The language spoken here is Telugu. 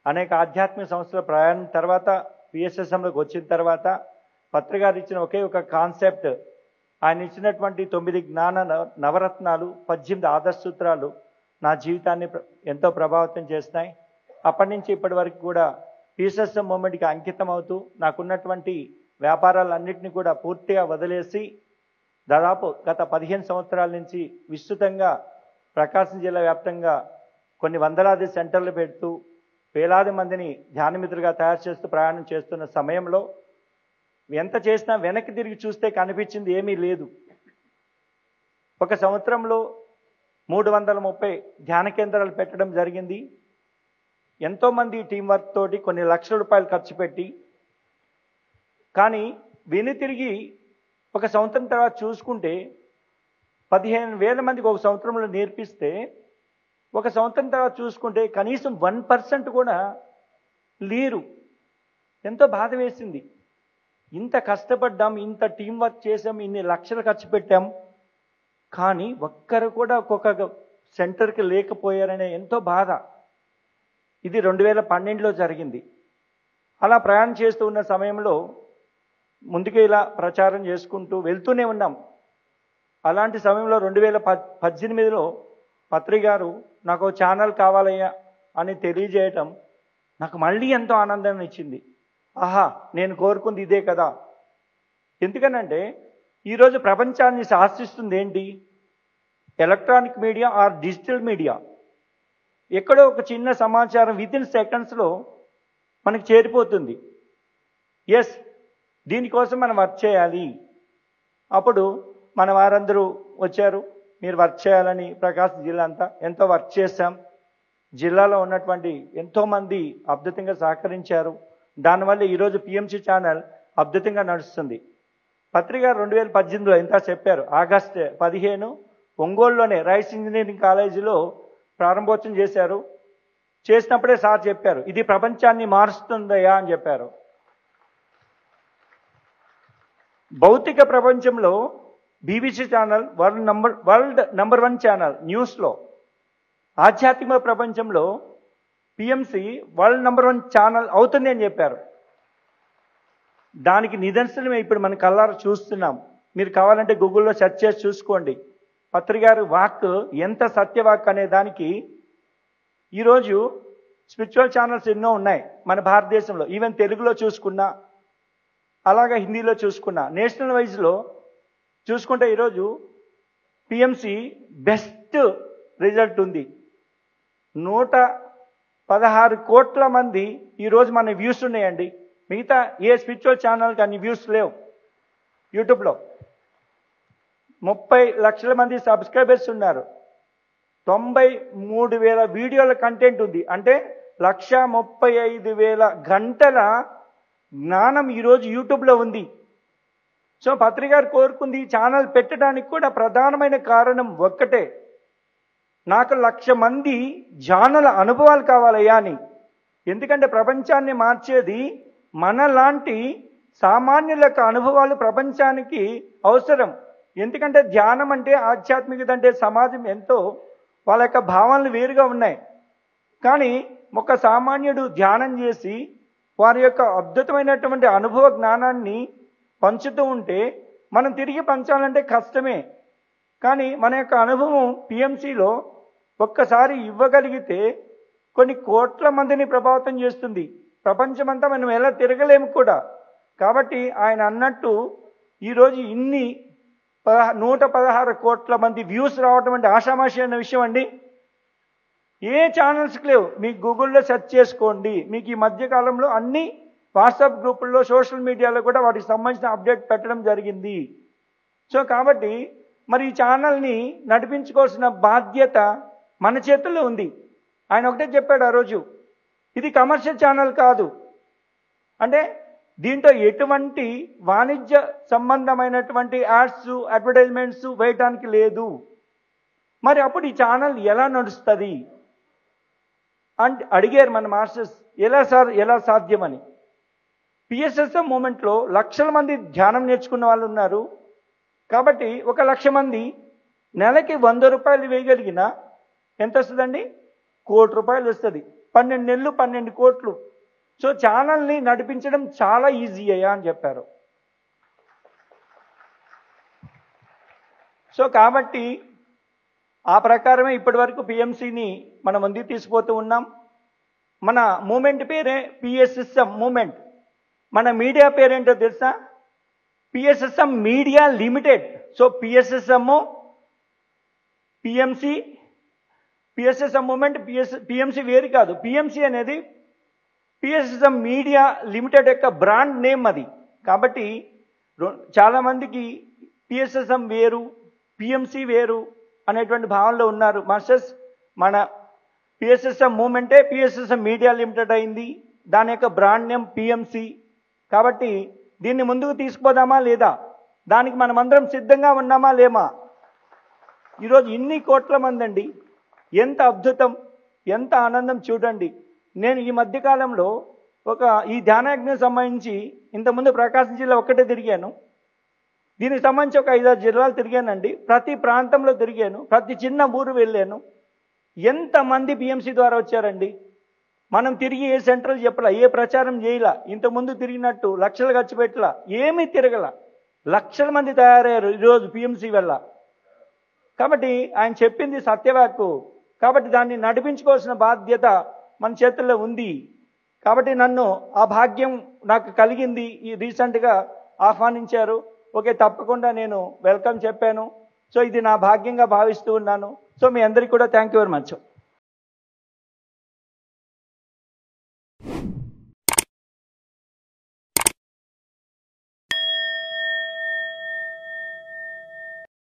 అనేక ఆధ్యాత్మిక సంస్థల ప్రయాణం తర్వాత పిఎస్ఎస్ఎంలోకి వచ్చిన తర్వాత పత్రికారు ఇచ్చిన ఒకే ఒక కాన్సెప్ట్, ఆయన ఇచ్చినటువంటి 9 జ్ఞాన నవరత్నాలు, 18 ఆదర్శ సూత్రాలు నా జీవితాన్ని ఎంతో ప్రభావితం చేస్తున్నాయి. అప్పటి నుంచి ఇప్పటి వరకు కూడా పిఎస్ఎస్ఎం మూమెంట్కి అంకితం అవుతూ నాకున్నటువంటి వ్యాపారాలన్నింటినీ కూడా పూర్తిగా వదిలేసి దాదాపు గత 15 సంవత్సరాల నుంచి విస్తృతంగా ప్రకాశం జిల్లా వ్యాప్తంగా కొన్ని వందలాది సెంటర్లు పెడుతూ వేలాది మందిని ధ్యానమిత్రులుగా తయారు చేస్తూ ప్రయాణం చేస్తున్న సమయంలో ఎంత చేసినా వెనక్కి తిరిగి చూస్తే కనిపించింది ఏమీ లేదు. ఒక సంవత్సరంలో 330 ధ్యాన కేంద్రాలు పెట్టడం జరిగింది. ఎంతోమంది టీం వర్క్ తోటి కొన్ని లక్షల రూపాయలు ఖర్చు పెట్టి, కానీ తిరిగి ఒక సంవత్సరం తర్వాత చూసుకుంటే 15,000 మందికి ఒక సంవత్సరంలో నేర్పిస్తే ఒక సంవత్సరం తర్వాత చూసుకుంటే కనీసం 1% కూడా లేరు. ఎంతో బాధ వేసింది. ఇంత కష్టపడ్డాం, ఇంత టీం వర్క్ చేసాం, ఇన్ని లక్షలు ఖర్చు పెట్టాం, కానీ ఒక్కరు కూడా ఒక్కొక్క సెంటర్కి లేకపోయారనే ఎంతో బాధ. ఇది 2012లో జరిగింది. అలా ప్రయాణం చేస్తూ ఉన్న సమయంలో ముందుకు ఇలా ప్రచారం చేసుకుంటూ వెళ్తూనే ఉన్నాం. అలాంటి సమయంలో 2018లో పత్రికారు నాకు ఛానల్ కావాలయ్యా అని తెలియజేయటం నాకు మళ్ళీ ఎంతో ఆనందాన్ని ఇచ్చింది. ఆహా, నేను కోరుకుంది ఇదే కదా. ఎందుకనంటే ఈరోజు ప్రపంచాన్ని శాసిస్తుంది ఏంటి? Electronic media or digital media. ఎక్కడో ఒక చిన్న సమాచారం వితిన్ సెకండ్స్లో మనకి చేరిపోతుంది. ఎస్, దీనికోసం మనం వర్క్ చేయాలి. అప్పుడు మన వారందరూ వచ్చారు, మీరు వర్క్ చేయాలని. ప్రకాశం జిల్లా అంతా ఎంతో వర్క్ చేశాం. జిల్లాలో ఉన్నటువంటి ఎంతోమంది అద్భుతంగా సహకరించారు. దానివల్ల ఈరోజు పిఎంసి ఛానల్ అద్భుతంగా నడుస్తుంది. పత్రిక 2018లో ఎంత చెప్పారు, ఆగస్టు 15 ఒంగోలులోనే రైస్ ఇంజనీరింగ్ కాలేజీలో ప్రారంభోత్సవం చేశారు. చేసినప్పుడే సార్ చెప్పారు, ఇది ప్రపంచాన్ని మారుస్తుందయా అని చెప్పారు. భౌతిక ప్రపంచంలో BBC channel world number 1 channel న్యూస్లో. ఆధ్యాత్మిక ప్రపంచంలో పిఎంసి వరల్డ్ నంబర్ 1 ఛానల్ అవుతుంది అని చెప్పారు. దానికి నిదర్శనమే ఇప్పుడు మన కళ్ళారా చూస్తున్నాం. మీరు కావాలంటే గూగుల్లో సెర్చ్ చేసి చూసుకోండి. పత్రికారు వాక్ ఎంత సత్యవాక్ అనే దానికి ఈరోజు స్పిరిచువల్ ఛానల్స్ ఎన్నో ఉన్నాయి మన భారతదేశంలో. ఈవెన్ తెలుగులో చూసుకున్నా, అలాగా హిందీలో చూసుకున్నా, నేషనల్ వైజ్లో చూసుకుంటే ఈరోజు పిఎంసి బెస్ట్ రిజల్ట్ ఉంది. 116 కోట్ల మంది ఈరోజు మన వ్యూస్ ఉన్నాయండి. మిగతా ఏ స్పిరిచువల్ ఛానల్కి అన్ని వ్యూస్ లేవు. యూట్యూబ్లో 30 లక్షల మంది సబ్స్క్రైబర్స్ ఉన్నారు. 93,000 వీడియోల కంటెంట్ ఉంది. అంటే 135,000 గంటల జ్ఞానం ఈరోజు యూట్యూబ్లో ఉంది. సో పత్రికారు కోరుకుంది ఈ ఛానల్ పెట్టడానికి కూడా ప్రధానమైన కారణం ఒక్కటే, నాకు 1,00,000 మంది జ్ఞానుల అనుభవాలు కావాలయ్యా అని. ఎందుకంటే ప్రపంచాన్ని మార్చేది మనలాంటి సామాన్యుల యొక్క అనుభవాలు ప్రపంచానికి అవసరం. ఎందుకంటే ధ్యానం అంటే, ఆధ్యాత్మికత అంటే సమాజం ఎంతో వాళ్ళ యొక్క భావనలు వేరుగా ఉన్నాయి. కానీ ఒక సామాన్యుడు ధ్యానం చేసి వారి యొక్క అద్భుతమైనటువంటి అనుభవ జ్ఞానాన్ని పంచుతూ ఉంటే మనం తిరిగి పంచాలంటే కష్టమే. కానీ మన యొక్క అనుభవం పిఎంసిలో ఒక్కసారి ఇవ్వగలిగితే కొన్ని కోట్ల మందిని ప్రభావితం చేస్తుంది. ప్రపంచమంతా మనం ఎలా తిరగలేము కూడా. కాబట్టి ఆయన అన్నట్టు ఈరోజు ఇన్ని 116 కోట్ల మంది వ్యూస్ రావటం అంటే ఆషామాషి అనే విషయం అండి. ఏ ఛానల్స్కి లేవు. మీకు గూగుల్లో సెర్చ్ చేసుకోండి. మీకు ఈ మధ్యకాలంలో అన్ని వాట్సాప్ గ్రూపుల్లో, సోషల్ మీడియాలో కూడా వాటికి సంబంధించిన అప్డేట్ పెట్టడం జరిగింది. సో కాబట్టి మరి ఈ ఛానల్ని నడిపించుకోవాల్సిన బాధ్యత మన చేతుల్లో ఉంది. ఆయన ఒకటే చెప్పాడు ఆ రోజు, ఇది కమర్షియల్ ఛానల్ కాదు. అంటే దీంట్లో ఎటువంటి వాణిజ్య సంబంధమైనటువంటి యాడ్స్, అడ్వర్టైజ్మెంట్స్ వేయటానికి లేదు. మరి అప్పుడు ఈ ఛానల్ ఎలా నడుస్తుంది అంటే అడిగారు మన మాస్టర్స్, ఎలా సాధ్యమని. పిఎస్ఎస్ఎం మూమెంట్లో లక్షల మంది ధ్యానం నేర్చుకున్న వాళ్ళు ఉన్నారు. కాబట్టి 1,00,000 మంది నెలకి 100 రూపాయలు వేయగలిగినా ఎంత వస్తుందండి? ₹1,00,00,000 వస్తుంది. 12 నెలలు 12 కోట్లు. సో ఛానల్ని నడిపించడం చాలా ఈజీ అయ్యా అని చెప్పారు. సో కాబట్టి ఆ ప్రకారమే ఇప్పటి వరకు పిఎంసిని మనం ముందుకు తీసుకుపోతూ ఉన్నాం. మన మూమెంట్ పేరే పిఎస్ఎస్ఎం మూమెంట్. మన మీడియా పేరేంటో తెలుసా? PSSM media limited. So PSSM, PMC, PSSM moment, PMC వేరు కాదు. పిఎంసి అనేది పిఎస్ఎస్ఎం మీడియా లిమిటెడ్ యొక్క బ్రాండ్ నేమ్ అది. కాబట్టి చాలామందికి పిఎస్ఎస్ఎం వేరు, పిఎంసి వేరు అనేటువంటి భావనలో ఉన్నారు. మాస్టర్స్, మన పిఎస్ఎస్ఎం మూమెంటే పిఎస్ఎస్ఎం మీడియా లిమిటెడ్ అయింది. దాని యొక్క బ్రాండ్ నేమ్ పిఎంసి. కాబట్టి దీన్ని ముందుకు తీసుకుపోదామా లేదా? దానికి మనమందరం సిద్ధంగా ఉన్నామా లేమా? ఈరోజు ఇన్ని కోట్ల మంది అండి. ఎంత అద్భుతం, ఎంత ఆనందం చూడండి. నేను ఈ మధ్యకాలంలో ఈ ధ్యానయజ్ఞం సంబంధించి ఇంతకుముందు ప్రకాశం జిల్లా ఒక్కటే తిరిగాను. దీనికి సంబంధించి ఒక 5-6 జిల్లాలు తిరిగానండి. ప్రతి ప్రాంతంలో తిరిగాను, ప్రతి చిన్న ఊరు వెళ్ళాను. ఎంతమంది పిఎంసి ద్వారా వచ్చారండి. మనం తిరిగి ఏ సెంటర్లు చెప్పలా, ఏ ప్రచారం చేయలా, ఇంతకుముందు తిరిగినట్టు లక్షలు ఖర్చు పెట్టలా, ఏమీ తిరగల. లక్షల మంది తయారయ్యారు ఈరోజు పిఎంసి వల్ల. కాబట్టి ఆయన చెప్పింది సత్యవాక్కు. కాబట్టి దాన్ని నడిపించుకోవాల్సిన బాధ్యత మన చేతుల్లో ఉంది. కాబట్టి నన్ను ఆ భాగ్యం నాకు కలిగింది. ఈ రీసెంట్గా ఆహ్వానించారు. ఓకే, తప్పకుండా నేను వెల్కమ్ చెప్పాను. సో ఇది నా భాగ్యంగా భావిస్తూ ఉన్నాను. సో మీ అందరికీ కూడా థ్యాంక్ యూ వెరీ మచ్.